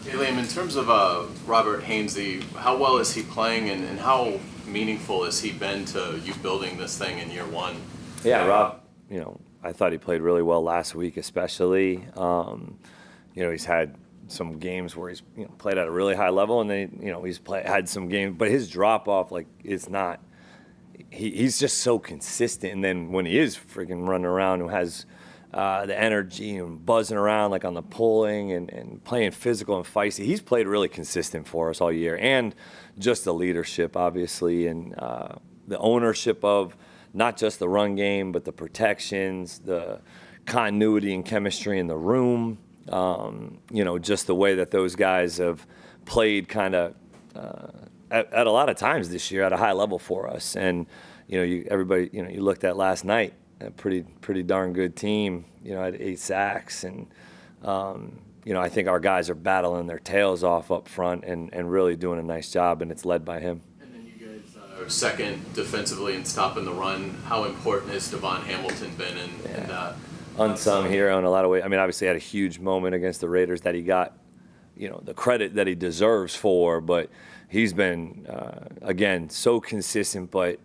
Hey, Liam, in terms of Robert Hainsey, how well is he playing, and how meaningful has he been to you building this thing in year one? Yeah, Rob, I thought he played really well last week, especially. He's had some games where he's played at a really high level, and then had some games, but his drop off, like, it's not. He's just so consistent, and then when he is freaking running around and has the energy and buzzing around like on the pulling and playing physical and feisty, he's played really consistent for us all year, and just the leadership, obviously, and the ownership of not just the run game, but the protections, the continuity and chemistry in the room. Just the way that those guys have played kind of at a lot of times this year at a high level for us. And, everybody, you looked at last night, a pretty darn good team, had 8 sacks. And, I think our guys are battling their tails off up front and really doing a nice job, and it's led by him. Are second defensively in stopping the run. How important has Devon Hamilton been in that? Unsung hero in a lot of ways. I mean, obviously had a huge moment against the Raiders that he got, the credit that he deserves for, but he's been, again, so consistent, but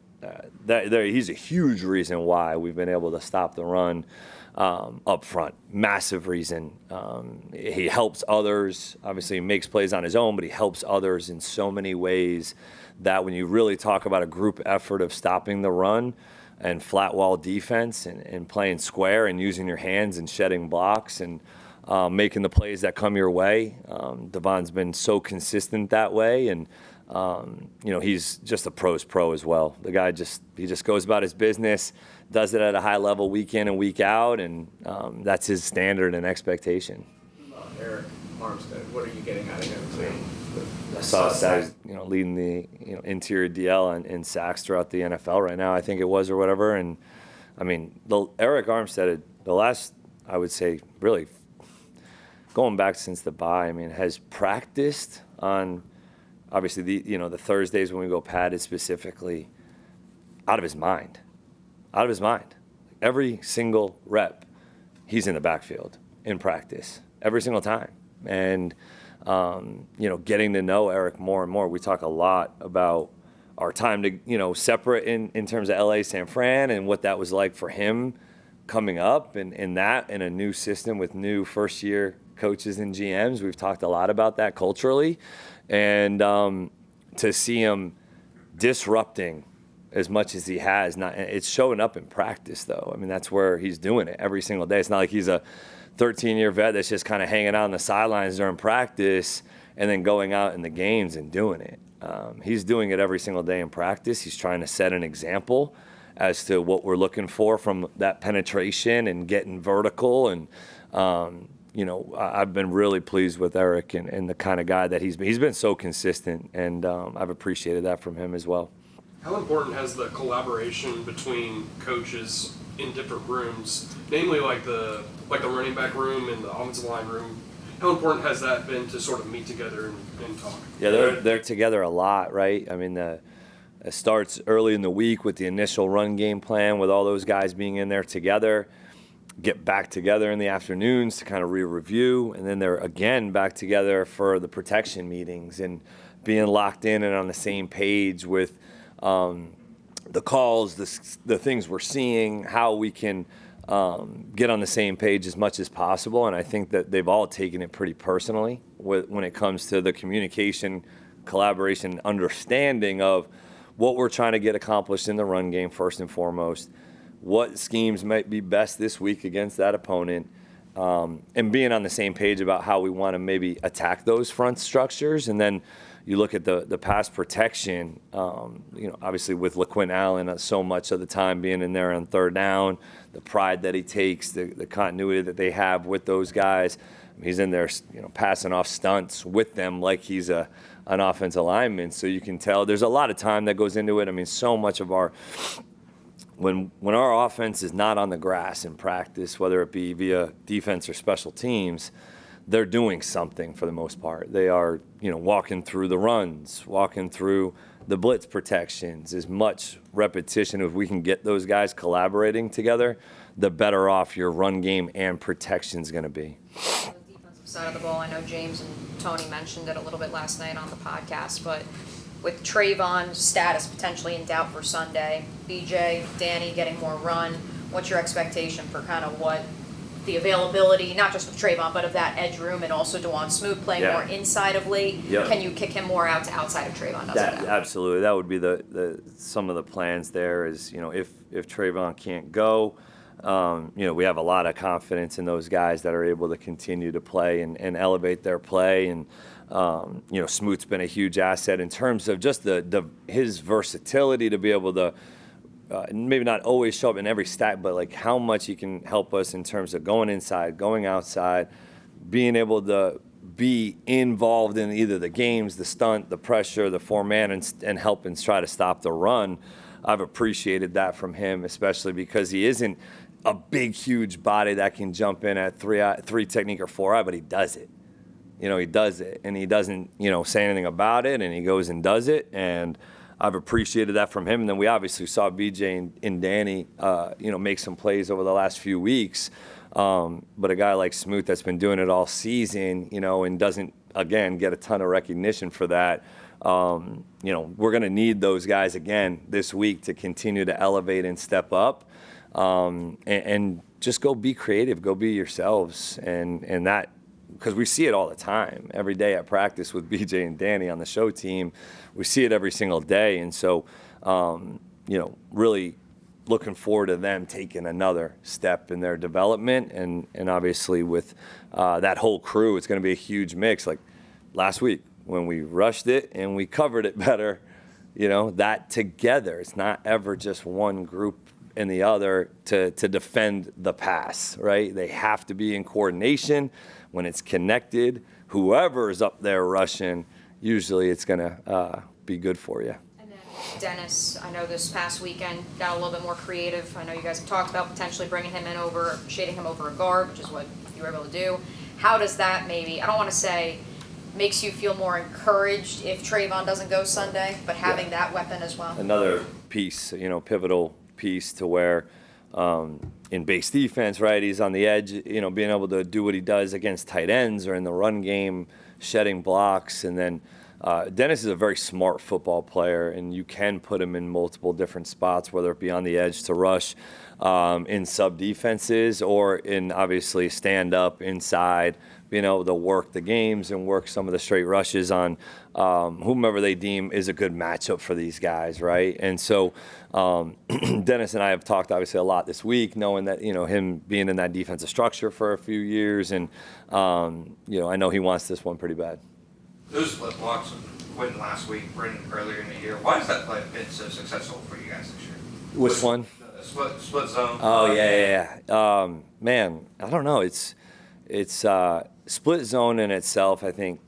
he's a huge reason why we've been able to stop the run up front. Massive reason. He helps others. Obviously, he makes plays on his own, but he helps others in so many ways that when you really talk about a group effort of stopping the run and flat wall defense and playing square and using your hands and shedding blocks and making the plays that come your way, Devon's been so consistent that way, and he's just a pro's pro as well. The guy he just goes about his business, does it at a high level week in and week out, and that's his standard and expectation. Eric Armstead, what are you getting out of him? I saw stats, leading the interior DL in sacks throughout the NFL right now, I think it was, or whatever. And I mean, Eric Armstead, the last, I would say, really going back since the bye, I mean, has practiced on obviously the Thursdays when we go padded specifically, out of his mind. Every single rep, he's in the backfield in practice every single time. And getting to know Eric more and more. We talk a lot about our time to, separate in terms of LA, San Fran, and what that was like for him coming up and that in a new system with new first-year coaches and GMs. We've talked a lot about that culturally. And to see him disrupting as much as he has, it's showing up in practice, though. I mean, that's where he's doing it every single day. It's not like he's a 13-year vet that's just kind of hanging out on the sidelines during practice and then going out in the games and doing it. He's doing it every single day in practice. He's trying to set an example as to what we're looking for from that penetration and getting vertical. And, I've been really pleased with Eric and the kind of guy that he's been. He's been so consistent, and I've appreciated that from him as well. How important has the collaboration between coaches in different rooms, namely like the running back room and the offensive line room, how important has that been to sort of meet together and talk? Yeah, they're together a lot, right? I mean, it starts early in the week with the initial run game plan with all those guys being in there together, get back together in the afternoons to kind of re-review, and then they're again back together for the protection meetings and being locked in and on the same page with the calls, the things we're seeing, how we can get on the same page as much as possible. And I think that they've all taken it pretty personally when it comes to the communication, collaboration, understanding of what we're trying to get accomplished in the run game first and foremost, what schemes might be best this week against that opponent, and being on the same page about how we want to maybe attack those front structures. And then you look at the pass protection, obviously with LaQuint Allen so much of the time being in there on third down, the pride that he takes, the continuity that they have with those guys. He's in there, passing off stunts with them like he's an offensive lineman. So you can tell there's a lot of time that goes into it. I mean, so much of when our offense is not on the grass in practice, whether it be via defense or special teams, they're doing something for the most part. They are, walking through the runs, walking through the blitz protections. As much repetition as we can get those guys collaborating together, the better off your run game and protection is going to be. On the defensive side of the ball, I know James and Tony mentioned it a little bit last night on the podcast, but with Trayvon's status potentially in doubt for Sunday, BJ, Danny getting more run, what's your expectation for kind of what the availability, not just with Trayvon, but of that edge room, and also DeJuan Smoot playing more inside of late? Yeah. Can you kick him more out to outside of Trayvon? Absolutely. That would be the some of the plans there is, if Trayvon can't go, we have a lot of confidence in those guys that are able to continue to play and elevate their play. And, Smoot's been a huge asset in terms of just his versatility to be able to maybe not always show up in every stat, but like how much he can help us in terms of going inside, going outside, being able to be involved in either the games, the stunt, the pressure, the four-man, and help and try to stop the run. I've appreciated that from him, especially because he isn't a big, huge body that can jump in at three technique or 4-eye, but he does it. He does it, and he doesn't, say anything about it, and he goes and does it, and I've appreciated that from him. And then we obviously saw BJ and Danny, make some plays over the last few weeks. But a guy like Smoot that's been doing it all season, and doesn't, again, get a ton of recognition for that. We're going to need those guys again this week to continue to elevate and step up, and just go be creative, go be yourselves. And that, because we see it all the time, every day at practice with BJ and Danny on the show team. We see it every single day. And so, really looking forward to them taking another step in their development. And obviously with that whole crew, it's going to be a huge mix. Like last week when we rushed it and we covered it better, that together, it's not ever just one group and the other to defend the pass, right? They have to be in coordination. When it's connected, whoever is up there rushing, usually it's going to be good for you. And then Dennis, I know this past weekend got a little bit more creative. I know you guys have talked about potentially bringing him in shading him over a guard, which is what you were able to do. How does that maybe, I don't want to say makes you feel more encouraged if Trayvon doesn't go Sunday, but having that weapon as well? Another piece, pivotal piece to where in base defense, right, he's on the edge, being able to do what he does against tight ends or in the run game, shedding blocks. And then Dennis is a very smart football player, and you can put him in multiple different spots, whether it be on the edge to rush in sub defenses or in obviously stand up inside, being able to work the games and work some of the straight rushes on whomever they deem is a good matchup for these guys, right? And so Dennis and I have talked obviously a lot this week, knowing that, him being in that defensive structure for a few years, and, I know he wants this one pretty bad. Those split blocks went last week, written earlier in the year. Why has that play been so successful for you guys this year? Which one? Split zone. Oh, yeah. Man, I don't know. It's split zone in itself, I think,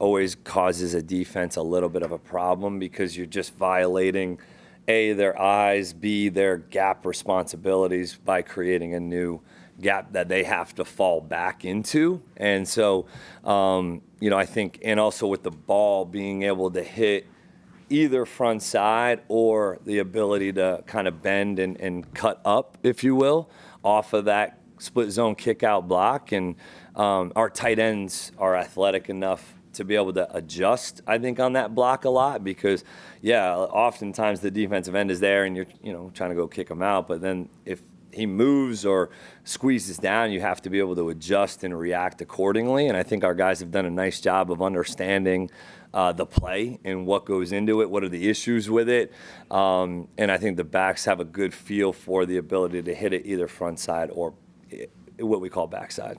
always causes a defense a little bit of a problem because you're just violating, A, their eyes, B, their gap responsibilities by creating a new gap that they have to fall back into. And so, I think, and also with the ball being able to hit either front side or the ability to kind of bend and cut up, if you will, off of that split zone kick out block. And our tight ends are athletic enough to be able to adjust, I think, on that block a lot because, oftentimes the defensive end is there and you're, trying to go kick him out. But then if he moves or squeezes down, you have to be able to adjust and react accordingly. And I think our guys have done a nice job of understanding the play and what goes into it, what are the issues with it. And I think the backs have a good feel for the ability to hit it either front side or what we call backside.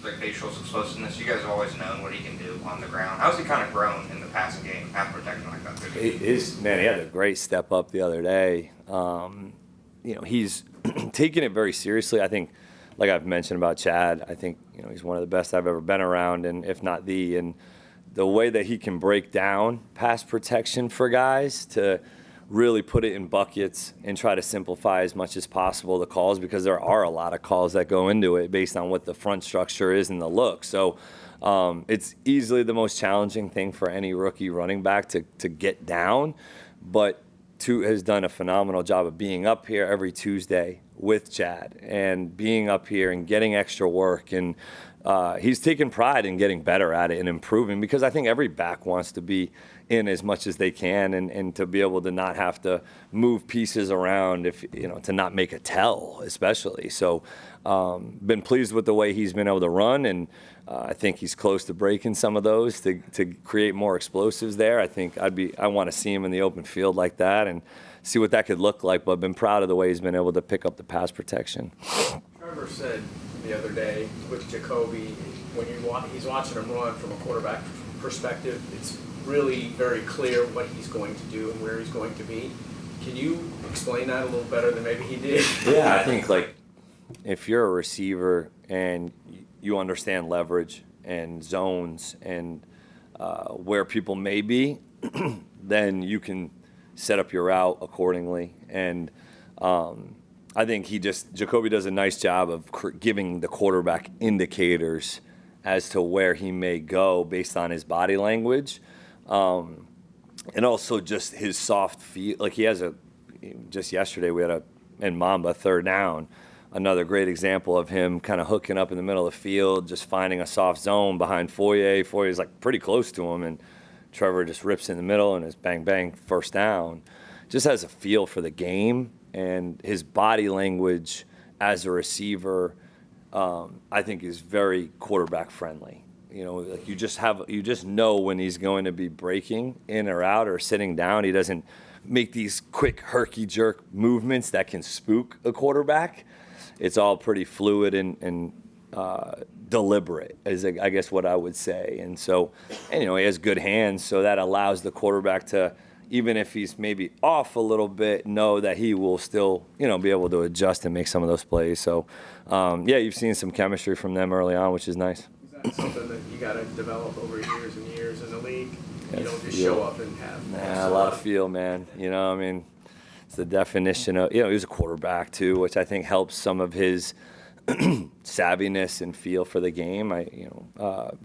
Like facial explosiveness, you guys have always known what he can do on the ground. How's he kind of grown in the passing game, half protecting like that? He had a great step up the other day. He's taking it very seriously. I think, like I've mentioned about Chad, I think, he's one of the best I've ever been around, and if not the. And the way that he can break down pass protection for guys to really put it in buckets and try to simplify as much as possible the calls, because there are a lot of calls that go into it based on what the front structure is and the look. So it's easily the most challenging thing for any rookie running back to get down. But Toot has done a phenomenal job of being up here every Tuesday with Chad and being up here and getting extra work and he's taken pride in getting better at it and improving, because I think every back wants to be in as much as they can, and to be able to not have to move pieces around, if to not make a tell, especially. So been pleased with the way he's been able to run, and I think he's close to breaking some of those to create more explosives there. I think I want to see him in the open field like that and see what that could look like, but I've been proud of the way he's been able to pick up the pass protection. Trevor said the other day with Jacoby, when he's watching him run from a quarterback perspective, it's really very clear what he's going to do and where he's going to be. Can you explain that a little better than maybe he did? Yeah, I think if you're a receiver and you understand leverage and zones and where people may be, then you can set up your route accordingly. And I think Jacoby does a nice job of giving the quarterback indicators as to where he may go based on his body language. And also just his soft feel. Like just yesterday we had in Mamba, third down, another great example of him kind of hooking up in the middle of the field, just finding a soft zone behind Foye. Foye's pretty close to him, and Trevor just rips in the middle and is bang, bang, first down. Just has a feel for the game, and his body language as a receiver, I think, is very quarterback friendly. You just know when he's going to be breaking in or out or sitting down. He doesn't make these quick herky-jerk movements that can spook a quarterback. It's all pretty fluid and deliberate, is I guess what I would say. And so, he has good hands, so that allows the quarterback to, even if he's maybe off a little bit, know that he will still, be able to adjust and make some of those plays. So, you've seen some chemistry from them early on, which is nice. Is that something that you got to develop over years and years in the league? Yes, You don't just feel. show up and have A lot of feel, man. It's the definition of, he was a quarterback too, which I think helps some of his savviness and feel for the game. I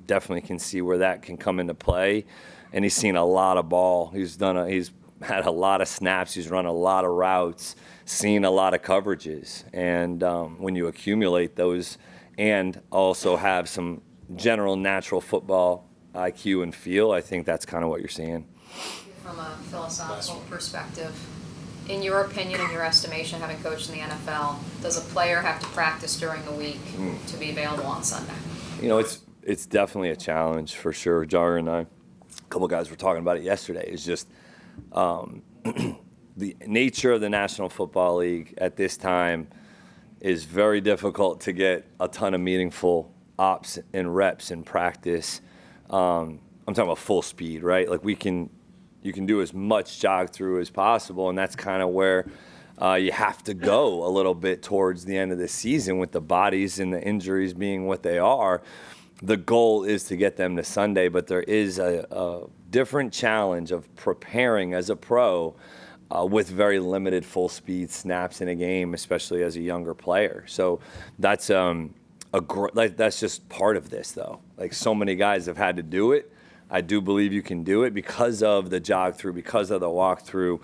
definitely can see where that can come into play. And he's seen a lot of ball. He's had a lot of snaps. He's run a lot of routes, seen a lot of coverages. And when you accumulate those and also have some general natural football IQ and feel, I think that's kind of what you're seeing. From a philosophical perspective, in your opinion, in your estimation, having coached in the NFL, does a player have to practice during the week to be available on Sunday? It's definitely a challenge for sure. Jar and I, a couple guys were talking about it yesterday. It's just the nature of the National Football League at this time is very difficult to get a ton of meaningful ops and reps in practice. I'm talking about full speed, right? You can do as much jog through as possible, and that's kind of where you have to go a little bit towards the end of the season with the bodies and the injuries being what they are. The goal is to get them to Sunday, but there is a different challenge of preparing as a pro with very limited full speed snaps in a game, especially as a younger player. So that's that's just part of this, though. So many guys have had to do it. I do believe you can do it because of the jog through, because of the walk through.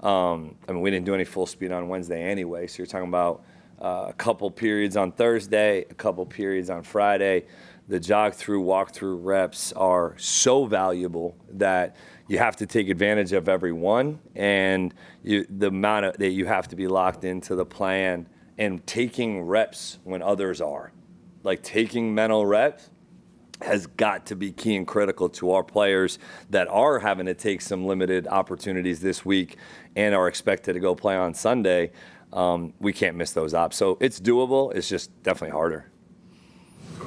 We didn't do any full speed on Wednesday anyway, so you're talking about a couple periods on Thursday, a couple periods on Friday. The jog through, walk through reps are so valuable that you have to take advantage of every one, and the amount that you have to be locked into the plan and taking reps when others are. Taking mental reps has got to be key and critical to our players that are having to take some limited opportunities this week and are expected to go play on Sunday. We can't miss those ops. So it's doable. It's just definitely harder.